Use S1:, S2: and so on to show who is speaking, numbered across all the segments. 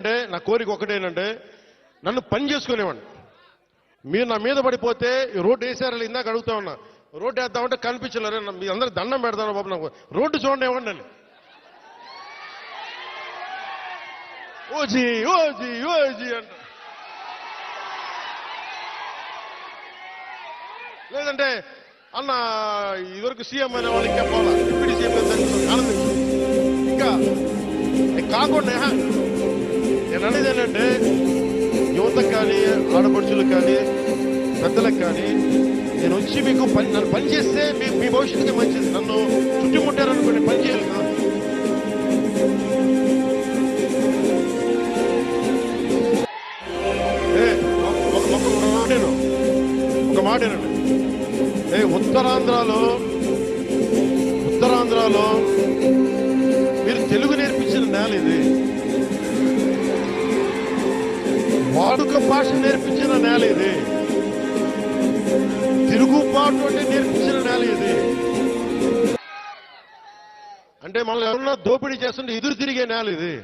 S1: అంటే నా కోరిక ఒకటేనంటే నన్ను పని చేసుకునేవాడిని. మీరు నా మీద పడిపోతే రోడ్డు వేసారని ఇందాక అడుగుతా ఉన్నా. రోడ్డు వేద్దామంటే కనిపించలేరు. మీ అందరూ దండం పెడతాను బాబు, నాకు రోడ్డు చూడండి ఇవ్వండి అని. ఓజీ ఓజీ ఓజీ అంట. లేదంటే అన్న ఇదివరకు సీఎం అనే వాళ్ళు ఇంకా పోలా, డిప్యూటీ సీఎం ఆనందించు. ఇంకా కాకుండా నేను అనేది ఏంటంటే యువతకు కానీ ఆడపడుచులకు కానీ పెద్దలకు కానీ నేను వచ్చి మీకు నన్ను పని చేస్తే మీ భవిష్యత్తుకి మంచిది. నన్ను చుట్టుముట్టారనుకోండి, పని చేయాలి. ఒక మాటేనండి. ఉత్తరాంధ్రలో మీరు తెలుగు నేర్పించిన నేల ఇది. వాడుక భాష నేర్పించిన నేల ఇది. తిరుగుబాటు అంటే నేర్పించిన నేల ఇది. అంటే మనల్ని ఎవరన్నా దోపిడీ చేస్తుంటే ఎదురు తిరిగే నేల ఇది.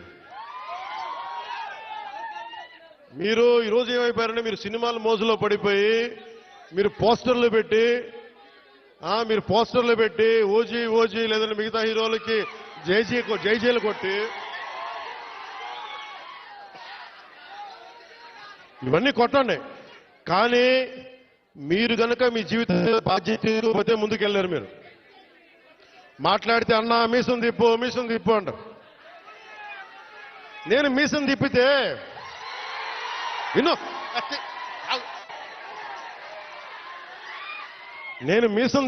S1: మీరు ఈరోజు ఏమైపోయారంటే మీరు సినిమాల మోజులో పడిపోయి మీరు పోస్టర్లు పెట్టి ఓజీ ఓజీ లేదంటే మిగతా హీరోలకి జైజీలు కొట్టి ఇవన్నీ కొట్టండి. కానీ మీరు కనుక మీ జీవిత బాధ్యత ముందుకెళ్ళారు. మీరు మాట్లాడితే అన్నా మీసం తిప్పు అంటారు. నేను మీసం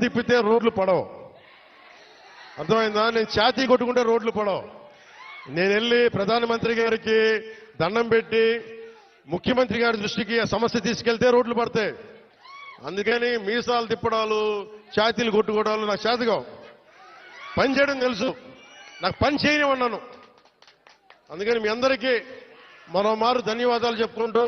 S1: తిప్పితే రోడ్లు పడవు. అర్థమైందా? నేను ఛాతీ కొట్టుకుంటే రోడ్లు పడవు. నేను వెళ్ళి ప్రధానమంత్రి గారికి దండం పెట్టి ముఖ్యమంత్రి గారి దృష్టికి ఆ సమస్య తీసుకెళ్తే రోడ్లు పడతాయి. అందుకని మీసాలు తిప్పడాలు ఛాతీలు కొట్టుకోవడాలు నాకు చేతగా. పని చేయడం తెలుసు, నాకు పని చేయనివన్నాను. అందుకని మీ అందరికీ మరోమారు ధన్యవాదాలు చెప్పుకుంటూ